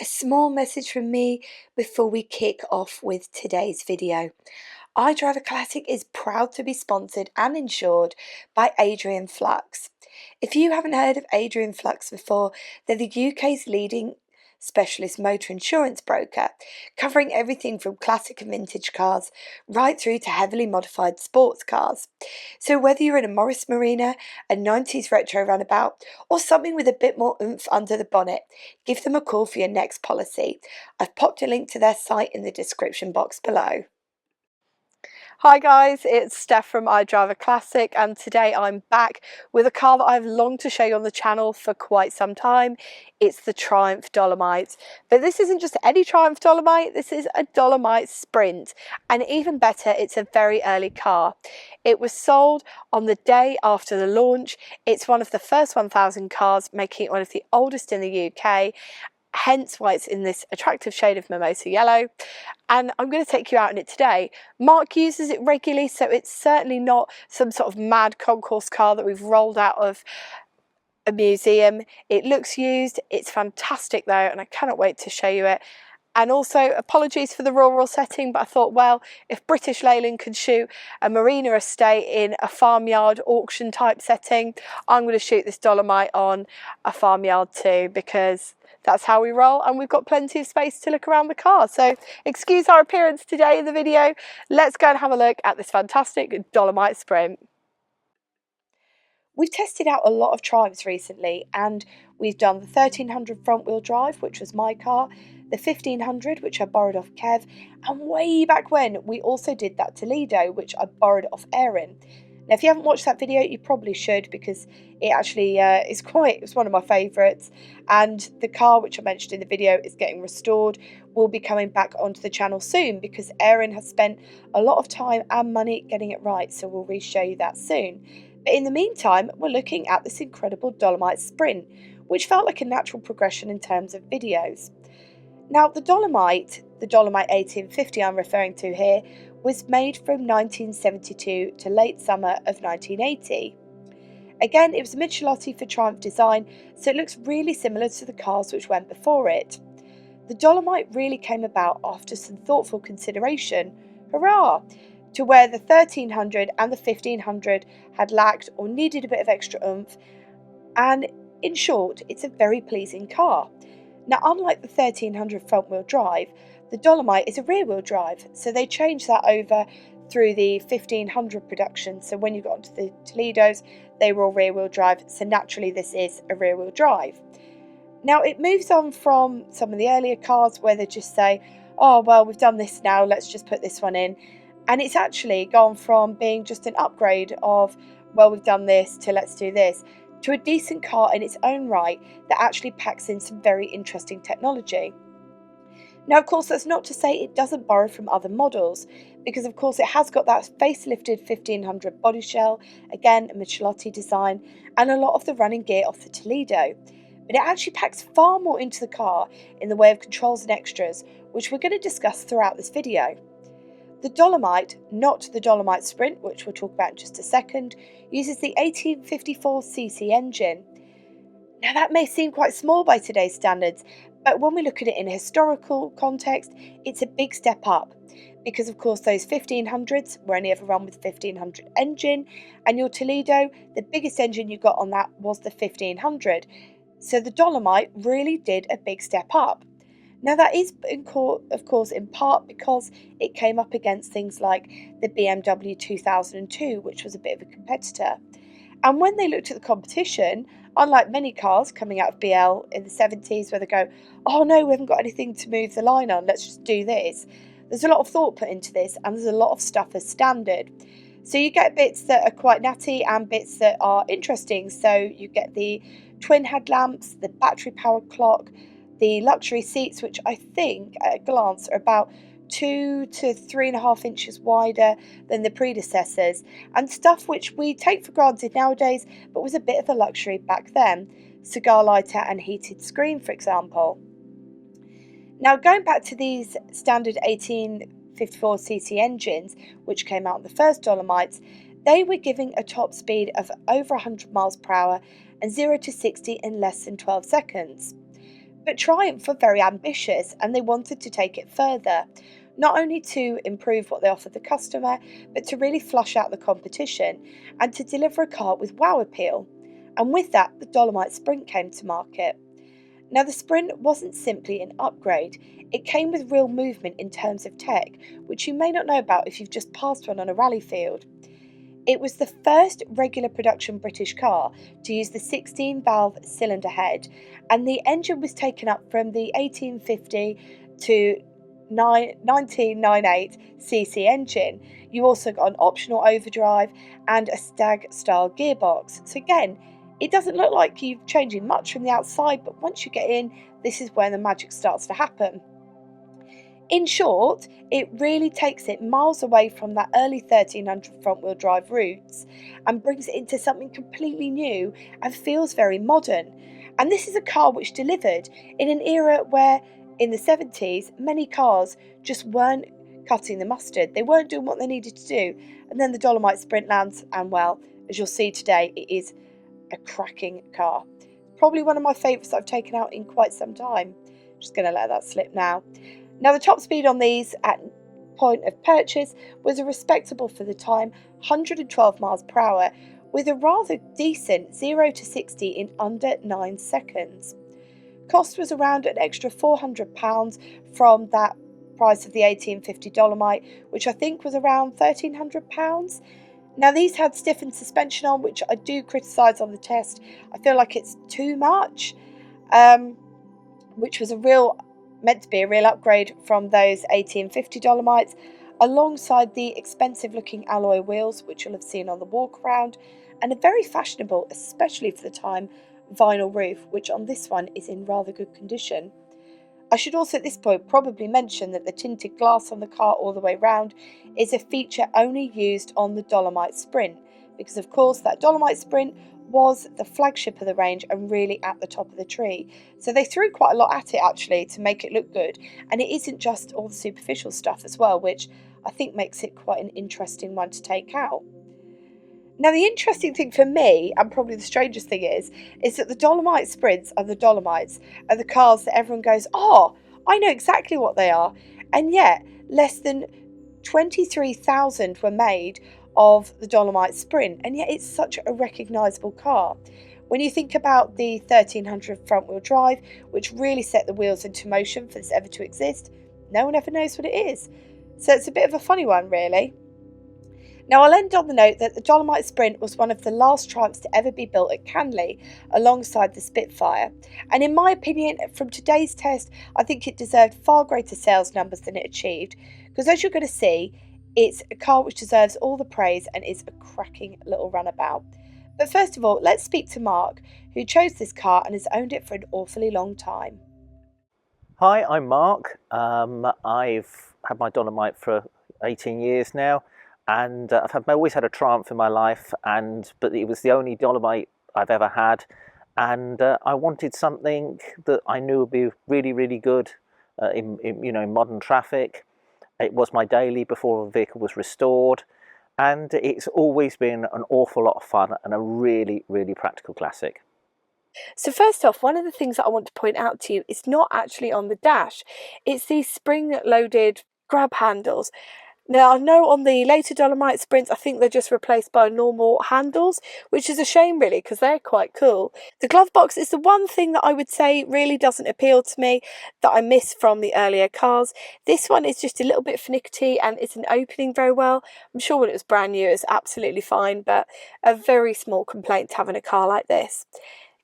A small message from me before we kick off with today's video. iDRIVEACLASSIC is proud to be sponsored and insured by Adrian Flux. If you haven't heard of Adrian Flux before, they're the UK's leading specialist motor insurance broker, covering everything from classic and vintage cars right through to heavily modified sports cars. So whether you're in a Morris Marina, a 90s retro runabout, or something with a bit more oomph under the bonnet, give them a call for your next policy. I've popped a link to their site in the description box below. Hi guys, it's Steph from iDRIVEACLASSIC, and today I'm back with a car that I've longed to show you on the channel for quite some time. It's the Triumph Dolomite. But this isn't just any Triumph Dolomite, this is a Dolomite Sprint, and even better, it's a very early car. It was sold on the day after the launch. It's one of the first 1,000 cars, making it one of the oldest in the UK, hence why it's in this attractive shade of mimosa yellow. And I'm going to take you out in it today. Mark uses it regularly, so it's certainly not some sort of mad concourse car that we've rolled out of a museum. It looks used, it's fantastic though, and I cannot wait to show you it. And also, apologies for the rural setting, but I thought, well, if British Leyland could shoot a marina estate in a farmyard auction type setting, I'm going to shoot this Dolomite on a farmyard too, because that's how we roll, and we've got plenty of space to look around the car. So excuse our appearance today in the video. Let's go and have a look at this fantastic Dolomite Sprint. We've tested out a lot of Triumphs recently, and we've done the 1300 front wheel drive, which was my car, the 1500, which I borrowed off Kev, and way back when we also did that Toledo, which I borrowed off Aaron. Now, if you haven't watched that video, you probably should, because it actually it's one of my favourites. And the car, which I mentioned in the video, is getting restored, will be coming back onto the channel soon, because Aaron has spent a lot of time and money getting it right, so we'll re-show you that soon. But in the meantime, we're looking at this incredible Dolomite Sprint, which felt like a natural progression in terms of videos. Now, the Dolomite 1850 I'm referring to here, was made from 1972 to late summer of 1980. Again, it was a Michelotti for Triumph design, so it looks really similar to the cars which went before it. The Dolomite really came about after some thoughtful consideration, hurrah, to where the 1300 and the 1500 had lacked or needed a bit of extra oomph, and in short, it's a very pleasing car. Now, unlike the 1300 front wheel drive, the Dolomite is a rear wheel drive, so they changed that over through the 1500 production. So when you got onto the Toledos, they were all rear wheel drive, so naturally this is a rear wheel drive. Now, it moves on from some of the earlier cars where they just say, oh well, we've done this now, let's just put this one in, and it's actually gone from being just an upgrade of, well, we've done this, to let's do this, to a decent car in its own right that actually packs in some very interesting technology. Now, of course, that's not to say it doesn't borrow from other models, because of course it has got that facelifted 1500 body shell, again a Michelotti design, and a lot of the running gear off the Toledo. But it actually packs far more into the car in the way of controls and extras, which we're going to discuss throughout this video. The Dolomite, not the Dolomite Sprint, which we'll talk about in just a second, uses the 1854cc engine. Now, that may seem quite small by today's standards, but when we look at it in a historical context, it's a big step up, because of course those 1500s were only ever run with 1500 engine, and your Toledo, the biggest engine you got on that was the 1500. So the Dolomite really did a big step up. Now, that is, of course, in part because it came up against things like the BMW 2002, which was a bit of a competitor. And when they looked at the competition, unlike many cars coming out of BL in the 70s where they go, oh no, we haven't got anything to move the line on, let's just do this. There's a lot of thought put into this, and there's a lot of stuff as standard. So you get bits that are quite natty and bits that are interesting. So you get the twin headlamps, the battery powered clock, the luxury seats, which I think at a glance are about 2 to 3.5 inches wider than the predecessors, and stuff which we take for granted nowadays but was a bit of a luxury back then, cigar lighter and heated screen, for example. Now, going back to these standard 1854cc engines which came out in the first Dolomites, they were giving a top speed of over 100 miles per hour and 0 to 60 in less than 12 seconds. But Triumph were very ambitious and they wanted to take it further, not only to improve what they offered the customer, but to really flush out the competition and to deliver a car with wow appeal. And with that, the Dolomite Sprint came to market. Now, the Sprint wasn't simply an upgrade, it came with real movement in terms of tech, which you may not know about if you've just passed one on a rally field. It was the first regular production British car to use the 16-valve cylinder head, and the engine was taken up from the 1850 to 1998cc engine. You also got an optional overdrive and a stag-style gearbox. So again, it doesn't look like you're changing much from the outside, but once you get in, this is where the magic starts to happen. In short, it really takes it miles away from that early 1300 front-wheel drive roots and brings it into something completely new and feels very modern. And this is a car which delivered in an era where, in the 70s, many cars just weren't cutting the mustard. They weren't doing what they needed to do. And then the Dolomite Sprint lands, and well, as you'll see today, it is a cracking car. Probably one of my favourites I've taken out in quite some time. Just going to let that slip now. Now, the top speed on these at point of purchase was a respectable, for the time, 112 miles per hour, with a rather decent 0 to 60 in under 9 seconds. Cost was around an extra £400 from that price of the 1850 Dolomite, which I think was around £1,300. Now, these had stiffened suspension on, which I do criticise on the test. I feel like it's too much, which was meant to be a real upgrade from those 1850 Dolomites, alongside the expensive looking alloy wheels, which you'll have seen on the walk around, and a very fashionable, especially for the time, vinyl roof, which on this one is in rather good condition. I should also at this point probably mention that the tinted glass on the car all the way round is a feature only used on the Dolomite Sprint, because of course that Dolomite Sprint was the flagship of the range and really at the top of the tree. So they threw quite a lot at it actually to make it look good, and it isn't just all the superficial stuff as well, which I think makes it quite an interesting one to take out. Now, the interesting thing for me, and probably the strangest thing is that the Dolomite Sprints are the Dolomites, are the cars that everyone goes, oh, I know exactly what they are. And yet, less than 23,000 were made of the Dolomite Sprint, and yet it's such a recognisable car. When you think about the 1300 front-wheel drive, which really set the wheels into motion for this ever to exist, no one ever knows what it is. So it's a bit of a funny one, really. Now, I'll end on the note that the Dolomite Sprint was one of the last Triumphs to ever be built at Canley, alongside the Spitfire. And in my opinion, from today's test, I think it deserved far greater sales numbers than it achieved, because as you're going to see, it's a car which deserves all the praise and is a cracking little runabout. But first of all, let's speak to Mark, who chose this car and has owned it for an awfully long time. Hi, I'm Mark. I've had my Dolomite for 18 years now, and I've always had a Triumph in my life, but it was the only Dolomite I've ever had, and I wanted something that I knew would be really, really good in modern traffic. It was my daily before the vehicle was restored, and it's always been an awful lot of fun and a really, really practical classic. So first off, one of the things that I want to point out to you is not actually on the dash. It's these spring-loaded grab handles. Now, I know on the later Dolomite Sprints, I think they're just replaced by normal handles, which is a shame really, because they're quite cool. The glove box is the one thing that I would say really doesn't appeal to me, that I miss from the earlier cars. This one is just a little bit finicky and isn't opening very well. I'm sure when it was brand new, it was absolutely fine, but a very small complaint to having a car like this.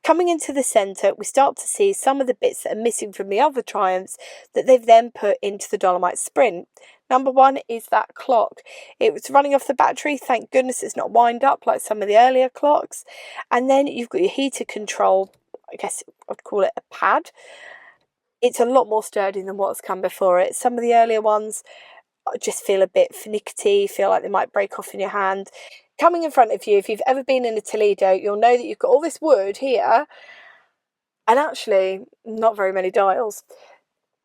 Coming into the centre, we start to see some of the bits that are missing from the other Triumphs that they've then put into the Dolomite Sprint. Number one is that clock. It was running off the battery, thank goodness it's not wind up like some of the earlier clocks. And then you've got your heater control, I guess I'd call it a pad. It's a lot more sturdy than what's come before it. Some of the earlier ones just feel a bit finicky, feel like they might break off in your hand. Coming in front of you, if you've ever been in a Toledo, you'll know that you've got all this wood here and actually not very many dials.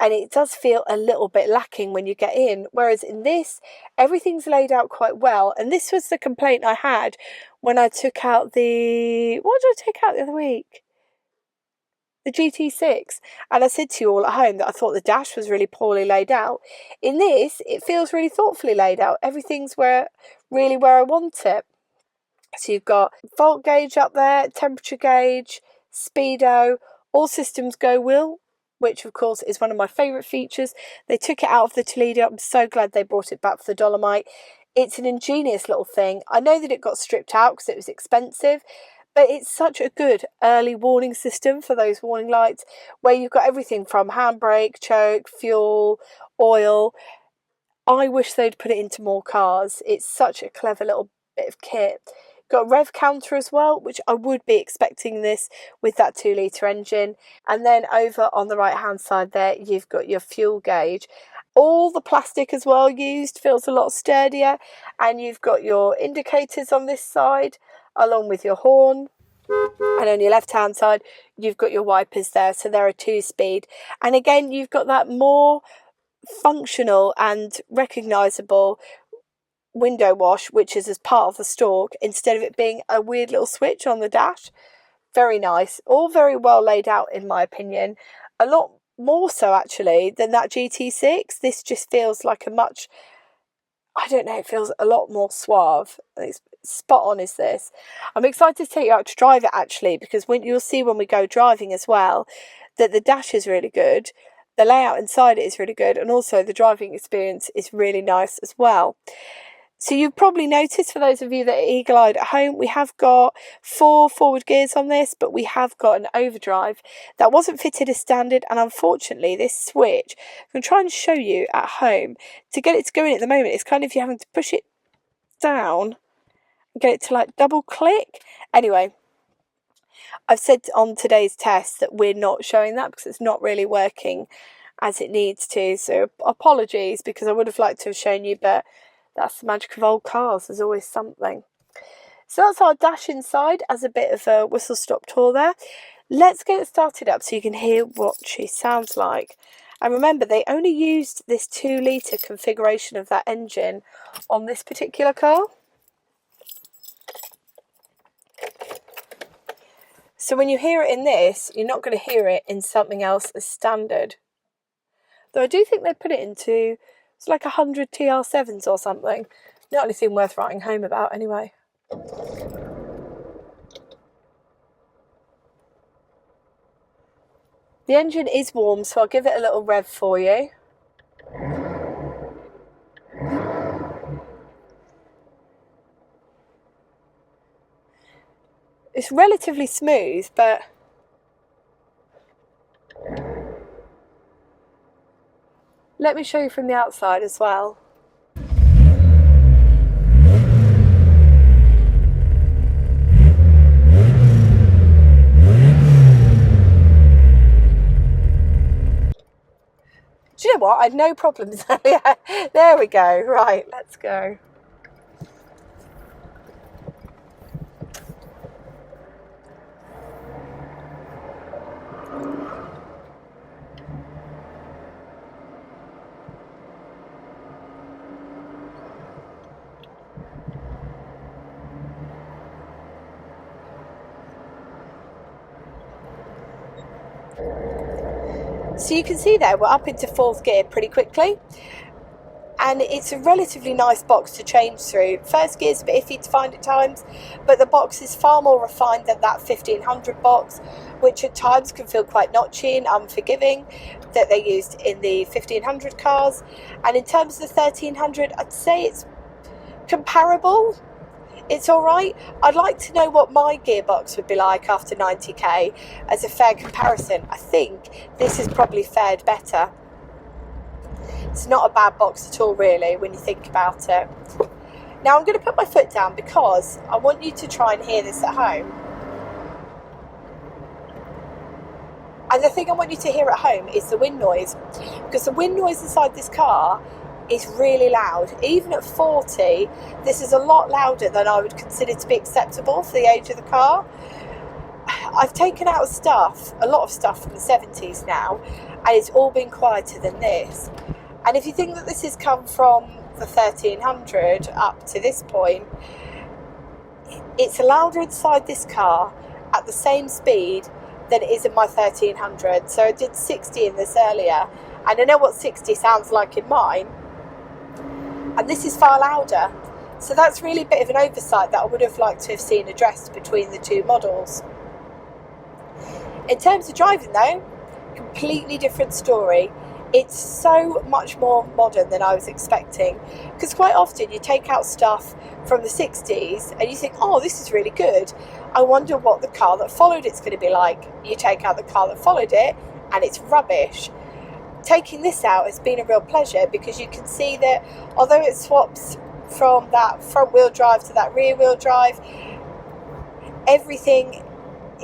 And it does feel a little bit lacking when you get in, whereas in this, everything's laid out quite well. And this was the complaint I had when I took out what did I take out the other week? the GT6, and I said to you all at home that I thought the dash was really poorly laid out. In this, it feels really thoughtfully laid out. Everything's really where I want it. So you've got volt gauge up there, temperature gauge, speedo, all systems go wheel, which of course is one of my favourite features. They took it out of the Toledo. I'm so glad they brought it back for the Dolomite. It's an ingenious little thing. I know that it got stripped out because it was expensive, but it's such a good early warning system for those warning lights where you've got everything from handbrake, choke, fuel, oil. I wish they'd put it into more cars. It's such a clever little bit of kit. Got a rev counter as well, which I would be expecting this with that 2-litre engine. And then over on the right hand side there, you've got your fuel gauge. All the plastic as well used, feels a lot sturdier. And you've got your indicators on this side, along with your horn. And on your left hand side, you've got your wipers there, so they're a 2-speed. And again, you've got that more functional and recognisable window wash, which is as part of the stalk, instead of it being a weird little switch on the dash. Very nice. All very well laid out, in my opinion. A lot more so, actually, than that GT6. This just feels like a much... I don't know, it feels a lot more suave. It's spot on is this. I'm excited to take you out to drive it, actually, because you'll see when we go driving as well that the dash is really good, the layout inside it is really good, and also the driving experience is really nice as well. So you've probably noticed, for those of you that are eagle-eyed at home, we have got 4 forward gears on this, but we have got an overdrive that wasn't fitted as standard, and unfortunately this switch, I'm going to try and show you at home, to get it to go in at the moment, it's kind of you having to push it down and get it to like double click. Anyway, I've said on today's test that we're not showing that because it's not really working as it needs to, so apologies, because I would have liked to have shown you, but that's the magic of old cars. There's always something. So that's our dash inside as a bit of a whistle-stop tour there. Let's get it started up so you can hear what she sounds like. And remember, they only used this 2-litre configuration of that engine on this particular car. So when you hear it in this, you're not going to hear it in something else as standard. Though I do think they put it into... it's like 100 TR7s or something. Not anything worth writing home about anyway. The engine is warm, so I'll give it a little rev for you. It's relatively smooth, but let me show you from the outside as well. Do you know what? I had no problems. Yeah, there we go. Right, let's go. So you can see there we're up into 4th gear pretty quickly, and it's a relatively nice box to change through. 1st gear is a bit iffy to find at times, but the box is far more refined than that 1500 box, which at times can feel quite notchy and unforgiving, that they used in the 1500 cars. And in terms of the 1300, I'd say it's comparable. It's alright. I'd like to know what my gearbox would be like after 90k as a fair comparison. I think this has probably fared better. It's not a bad box at all, really, when you think about it. Now I'm going to put my foot down because I want you to try and hear this at home. And the thing I want you to hear at home is the wind noise, because the wind noise inside this car is really loud. Even at 40, this is a lot louder than I would consider to be acceptable for the age of the car. I've taken out a lot of stuff from the 70s now, and it's all been quieter than this. And if you think that this has come from the 1300 up to this point, it's louder inside this car at the same speed than it is in my 1300. So I did 60 in this earlier, and I know what 60 sounds like in mine, and this is far louder. So that's really a bit of an oversight that I would have liked to have seen addressed between the two models. In terms of driving though, completely different story. It's so much more modern than I was expecting, because quite often you take out stuff from the 60s and you think, oh, this is really good. I wonder what the car that followed it's going to be like. You take out the car that followed it and it's rubbish. Taking this out has been a real pleasure, because you can see that although it swaps from that front wheel drive to that rear wheel drive, everything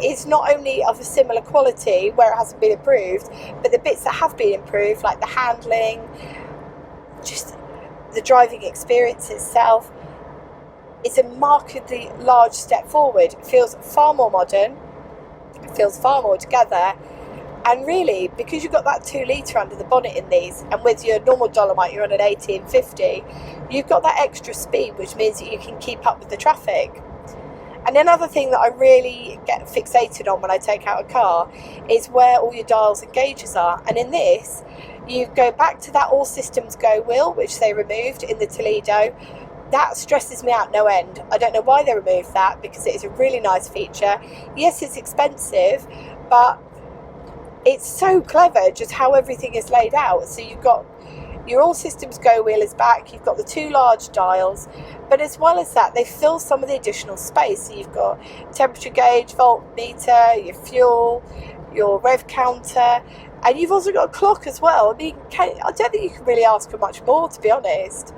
is not only of a similar quality where it hasn't been improved, but the bits that have been improved, like the handling, just the driving experience itself, is a markedly large step forward. It feels far more modern, it feels far more together, and really, because you've got that 2 litre under the bonnet in these, and with your normal Dolomite you're on an 1850, you've got that extra speed, which means that you can keep up with the traffic. And another thing that I really get fixated on when I take out a car is where all your dials and gauges are. And in this, you go back to that all systems go wheel, which they removed in the Toledo. That stresses me out no end. I don't know why they removed that, because it is a really nice feature. Yes, it's expensive, but it's so clever just how everything is laid out. So you've got your all systems go wheel is back, you've got the 2 large dials, but as well as that, they fill some of the additional space. So you've got temperature gauge, voltmeter, your fuel, your rev counter, and you've also got a clock as well. I mean, I don't think you can really ask for much more, to be honest.